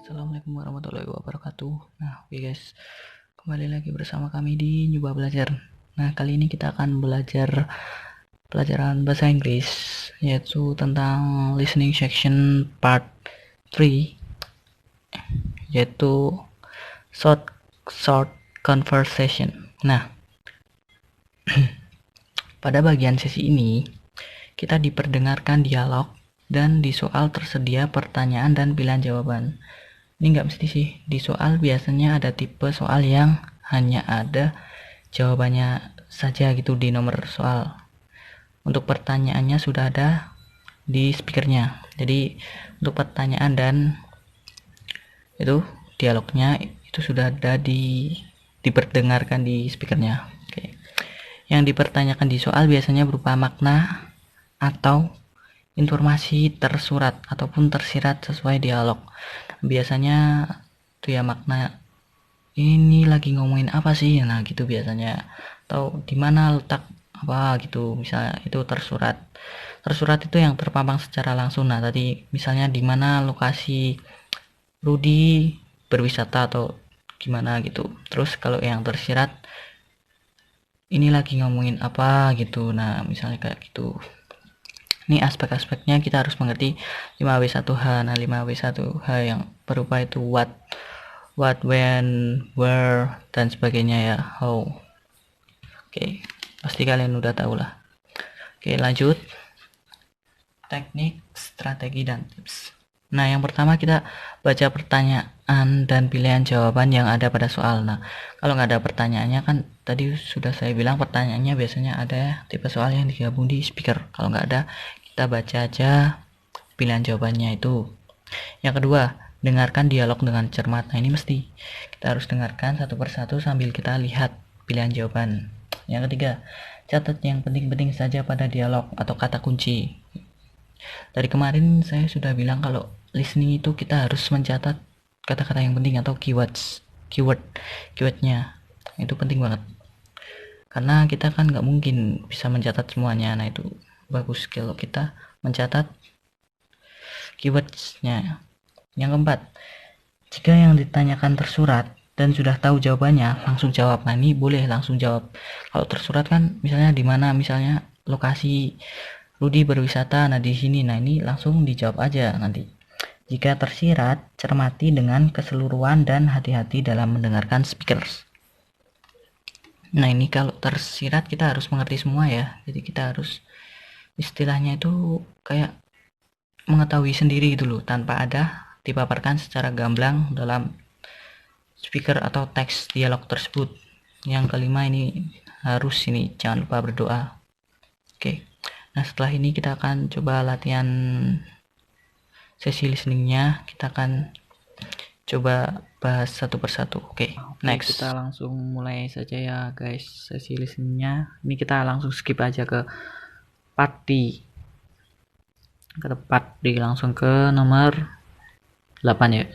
Assalamualaikum warahmatullahi wabarakatuh. Nah, oke guys, kembali lagi bersama kami di Nyoba Belajar. Nah, kali ini kita akan belajar pelajaran bahasa Inggris, yaitu tentang listening section part 3, yaitu short short conversation. Nah, pada bagian sesi ini kita diperdengarkan dialog dan di soal tersedia pertanyaan dan pilihan jawaban. Ini nggak mesti sih, di soal biasanya ada tipe soal yang hanya ada jawabannya saja gitu di nomor soal. Untuk pertanyaannya sudah ada di speakernya. Jadi untuk pertanyaan dan itu dialognya itu sudah ada diperdengarkan di speakernya. Oke. Yang dipertanyakan di soal biasanya berupa makna atau informasi tersurat ataupun tersirat sesuai dialog. Biasanya tuh ya makna ini lagi ngomongin apa sih, nah gitu biasanya, atau di mana letak apa gitu, misalnya itu tersurat itu yang terpampang secara langsung. Nah tadi misalnya di mana lokasi Rudy berwisata atau gimana gitu. Terus kalau yang tersirat ini lagi ngomongin apa gitu, nah misalnya kayak gitu. Ini aspek-aspeknya kita harus mengerti 5W1H. Nah 5W1H yang berupa itu what, when, where, dan sebagainya ya, how. Oke, pasti kalian udah tahu lah. Oke, lanjut. Teknik, strategi, dan tips. Nah, yang pertama kita baca pertanyaan dan pilihan jawaban yang ada pada soal. Nah, kalau nggak ada pertanyaannya kan tadi sudah saya bilang pertanyaannya biasanya ada tipe soal yang digabung di speaker. Kalau nggak ada, kita baca aja pilihan jawabannya itu. Yang kedua, dengarkan dialog dengan cermat. Nah, ini mesti kita harus dengarkan satu persatu sambil kita lihat pilihan jawaban. Yang ketiga, catat yang penting-penting saja pada dialog atau kata kunci. Dari kemarin saya sudah bilang kalau listening itu kita harus mencatat kata-kata yang penting atau keywordnya. Itu penting banget. Karena kita kan nggak mungkin bisa mencatat semuanya. Nah, itu bagus kalau kita mencatat keywordsnya. Yang keempat, jika yang ditanyakan tersurat dan sudah tahu jawabannya, langsung jawab. Nah, ini boleh langsung jawab. Kalau tersurat kan misalnya di mana, misalnya lokasi Rudy berwisata, nah di sini. Nah, ini langsung dijawab aja nanti. Jika tersirat, cermati dengan keseluruhan dan hati-hati dalam mendengarkan speakers. Nah, ini kalau tersirat kita harus mengerti semua ya. Jadi kita harus istilahnya itu kayak mengetahui sendiri gitu loh, tanpa ada dipaparkan secara gamblang dalam speaker atau teks dialog tersebut. Yang kelima ini harus ini jangan lupa berdoa. Oke. Nah, setelah ini kita akan coba latihan sesi listeningnya. Kita akan coba bahas satu persatu. Oke, next. Kita langsung mulai saja ya guys sesi listeningnya. Ini kita langsung skip aja ke part D. Langsung ke nomor 8 ya.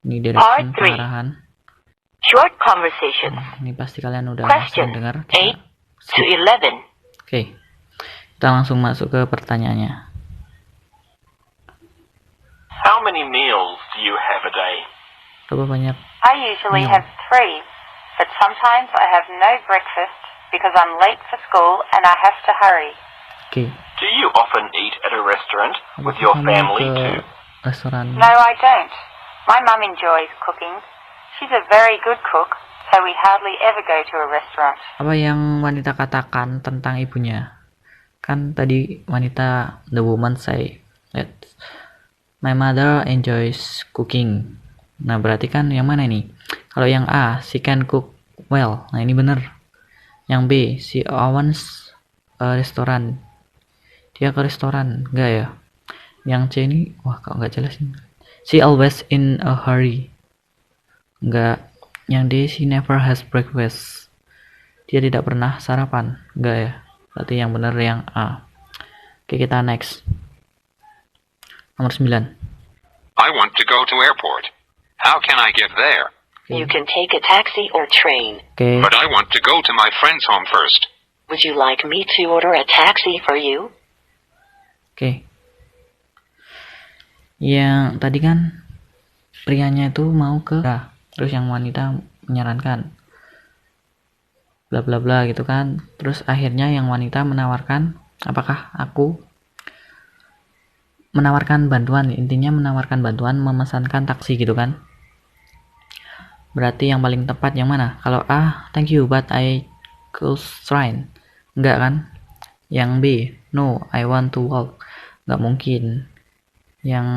Ini direction arahan. Short conversation. Ini pasti kalian udah Question dengar. 8 to 11. Oke. Kita langsung masuk ke pertanyaannya. How many meals do you have a day? Berapa banyak? I usually have 3, but sometimes I have no breakfast because I'm late for school and I have to hurry. Oke. Do you often eat at a restaurant with your family too? Restoran. No, I don't. My mum enjoys cooking. She's a very good cook, so we hardly ever go to a restaurant. Apa yang wanita katakan tentang ibunya? Kan tadi wanita, the woman say that my mother enjoys cooking. Nah, berarti kan yang mana ini? Kalau yang A, she can cook well. Nah, ini bener. Yang B, she owns a restaurant. Dia ke restoran, enggak ya? Yang C ini, wah kok enggak jelas ini. She always in a hurry. Enggak. Yang D, she never has breakfast. Dia tidak pernah sarapan. Enggak ya? Berarti yang benar yang A. Oke, kita next. Nomor 9. I want to go to airport. How can I get there? You can take a taxi or train. Oke. But I want to go to my friend's home first. Would you like me to order a taxi for you? Oke. Yang tadi kan prianya itu mau ke terus yang wanita menyarankan bla bla bla gitu kan. Terus akhirnya yang wanita menawarkan, apakah aku menawarkan bantuan, intinya menawarkan bantuan memesankan taksi gitu kan. Berarti yang paling tepat yang mana? Kalau A, thank you but I could train. Enggak kan? Yang B, no, I want to walk. Enggak mungkin. Yang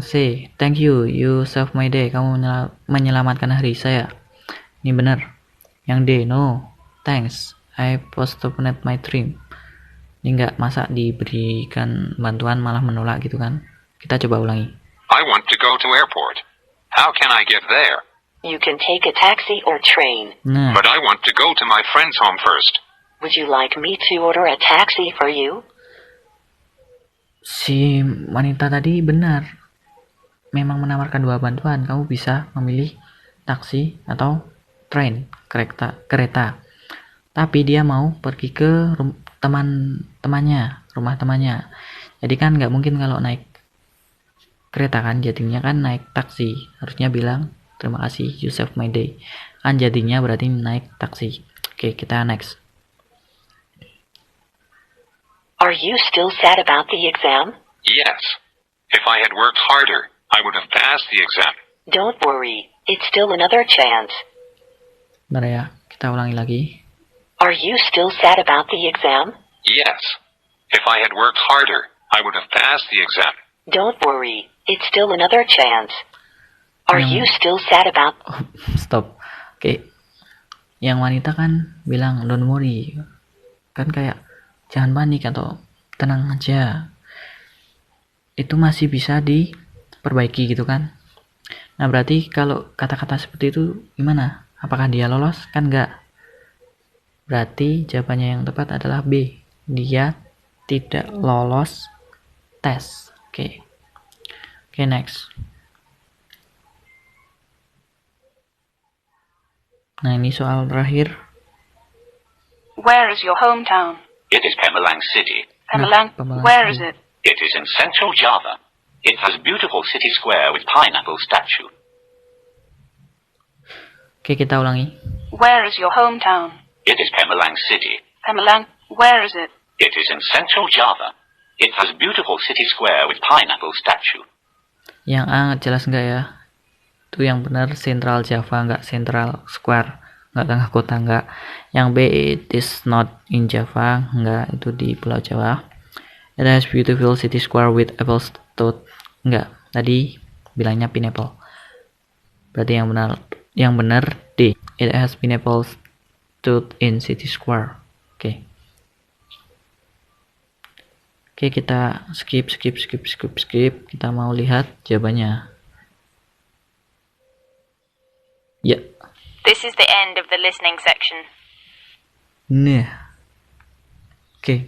C, thank you, you save my day. Kamu menyelamatkan hari saya. Ini benar. Yang D, no, thanks, I postponed my dream. Ini enggak, masa diberikan bantuan malah menolak gitu kan. Kita coba ulangi. I want to go to airport. How can I get there? You can take a taxi or train. Nah, But I want to go to my friend's home first. Would you like me to order a taxi for you? si wanita tadi benar. Memang menawarkan dua bantuan. Kamu bisa memilih taksi atau train, kereta. Tapi dia mau pergi ke rumah temannya. Jadi kan nggak mungkin kalau naik kereta kan, jadinya kan naik taksi. Harusnya bilang terima kasih, you save my day. Kan jadinya berarti naik taksi. Oke, kita next. Are you still sad about the exam? Yes. If I had worked harder, I would have passed the exam. Don't worry, it's still another chance. Bentar ya, kita ulangi lagi. Are you still sad about the exam? Yes. If I had worked harder, I would have passed the exam. Don't worry, it's still another chance. Are you still sad about... Stop. Oke. Yang wanita kan bilang don't worry. Kan kayak jangan panik atau tenang aja. Itu masih bisa diperbaiki gitu kan. Nah, berarti kalau kata-kata seperti itu gimana? Apakah dia lolos? Kan enggak. Berarti jawabannya yang tepat adalah B. Dia tidak lolos tes. Oke. Oke, next. Nah, ini soal terakhir. Where is your hometown? It is Pemalang City. Pemalang. Pemalang Where is City. it? It is in central Java. It has a beautiful city square with pineapple statue. Oke, kita ulangi. Where is your hometown? It is Pemalang City. Pemalang. Where is it? It is in central Java. It has a beautiful city square with pineapple statue. Yang A jelas enggak ya? Itu yang benar Central Java, enggak Central Square, enggak tengah kota, enggak. Yang B, it is not in Java, enggak, itu di Pulau Jawa. It has beautiful city square with apple stood, enggak. Tadi bilangnya pineapple. Berarti yang benar D. It has pineapple stood in city square. Oke. Oke, kita skip. Kita mau lihat jawabannya. Ya. This is the end of the listening section. Nah. Oke.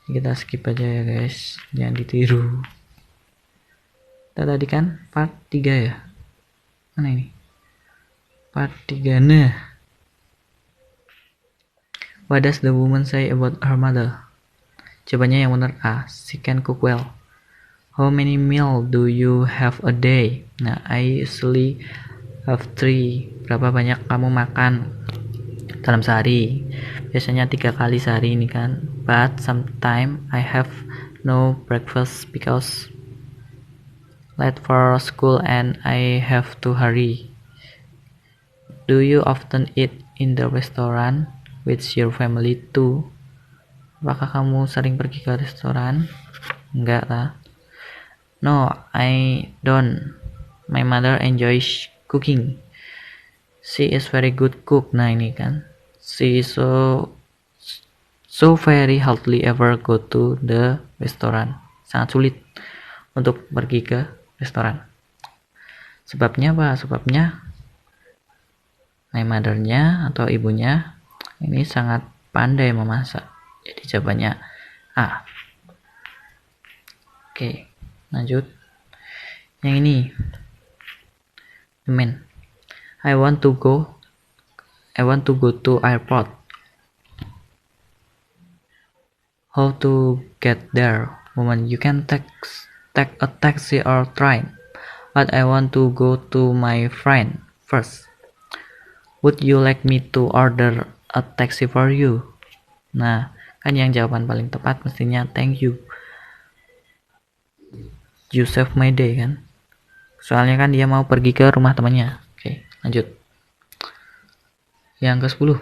Kita skip aja ya guys. Jangan ditiru. Kita tadi kan part 3 ya. Mana ini? Part 3. Nah. What does the woman say about her mother? Jawabannya yang benar A. She can cook well. How many meals do you have a day? Nah, I usually have 3. Berapa banyak kamu makan dalam sehari? Biasanya 3 kali sehari ini kan. But sometimes I have no breakfast because late for school and I have to hurry. Do you often eat in the restaurant with your family too? Apakah kamu sering pergi ke restoran? Enggak lah. No, I don't. My mother enjoys cooking. She is very good cook. Nah, ini kan. She is so very hardly ever go to the restaurant. Sangat sulit untuk pergi ke restoran. Sebabnya apa? Sebabnya my mother-nya atau ibunya ini sangat pandai memasak. Jadi jawabannya A. Oke, lanjut. Yang ini. Men. I want to go to airport. How to get there? Woman, you can take a taxi or train, but I want to go to my friend first. Would you like me to order a taxi for you? Nah, kan yang jawaban paling tepat mestinya thank you. You save my day kan. Soalnya kan dia mau pergi ke rumah temannya. Oke, lanjut. Yang ke-10.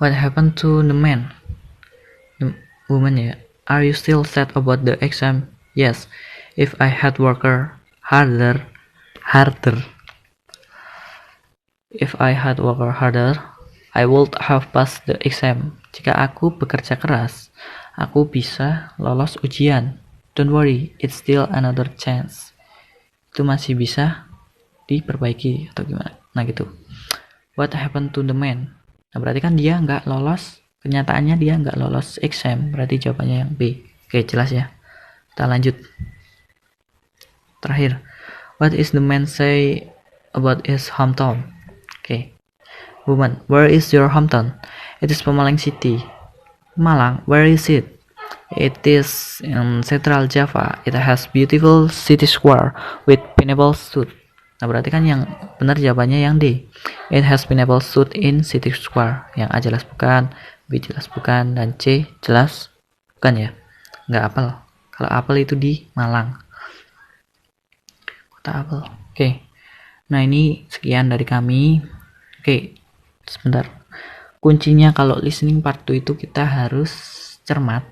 What happened to the man? The woman ya. Are you still sad about the exam? Yes. If I had worked harder. If I had worked harder, I would have passed the exam. Jika aku bekerja keras, aku bisa lolos ujian. Don't worry, it's still another chance. Itu masih bisa diperbaiki atau gimana. Nah gitu. What happened to the man? Nah berarti kan dia nggak lolos. Kenyataannya dia nggak lolos exam. Berarti jawabannya yang B. Oke, jelas ya. Kita lanjut. Terakhir. What is the man say about his hometown? Oke. Woman, where is your hometown? It is Pemalang City. Malang, where is it? It is in Central Java. It has beautiful city square with pineapple suit. Nah berarti kan yang benar jawabannya yang D. It has pineapple suit in city square. Yang A jelas bukan, B jelas bukan, dan C jelas bukan ya. Nggak apel. Kalau apel itu di Malang. Kota apel. Oke. Nah ini sekian dari kami. Oke, sebentar. Kuncinya kalau listening part 2 itu kita harus cermat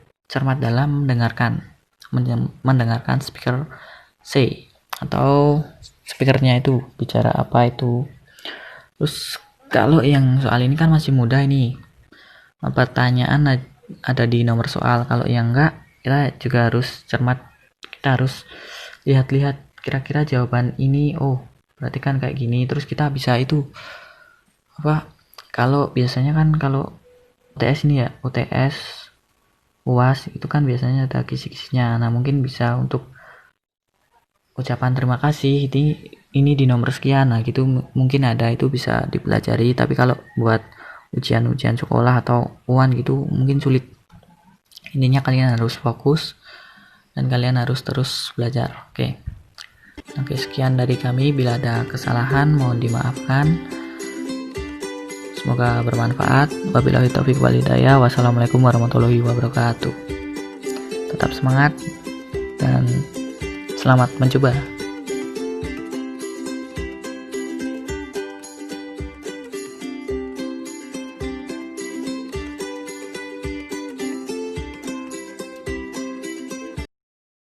dalam mendengarkan speaker say atau speakernya itu bicara apa itu. Terus kalau yang soal ini kan masih mudah ini, pertanyaan ada di nomor soal. Kalau yang enggak, kita juga harus cermat, kita harus lihat-lihat kira-kira jawaban ini, oh berarti kan kayak gini, terus kita bisa itu apa, kalau biasanya kan kalau UTS ini ya, UTS UAS itu kan biasanya ada kisi-kisinya. Nah mungkin bisa untuk ucapan terima kasih ini di nomor sekian, nah gitu mungkin ada, itu bisa dipelajari. Tapi kalau buat ujian sekolah atau UAN gitu mungkin sulit. Intinya kalian harus fokus dan kalian harus terus belajar. Oke, sekian dari kami. Bila ada kesalahan mohon dimaafkan. Semoga bermanfaat. Wabillahi taufiq wal hidayah. Wassalamualaikum warahmatullahi wabarakatuh. Tetap semangat dan selamat mencoba.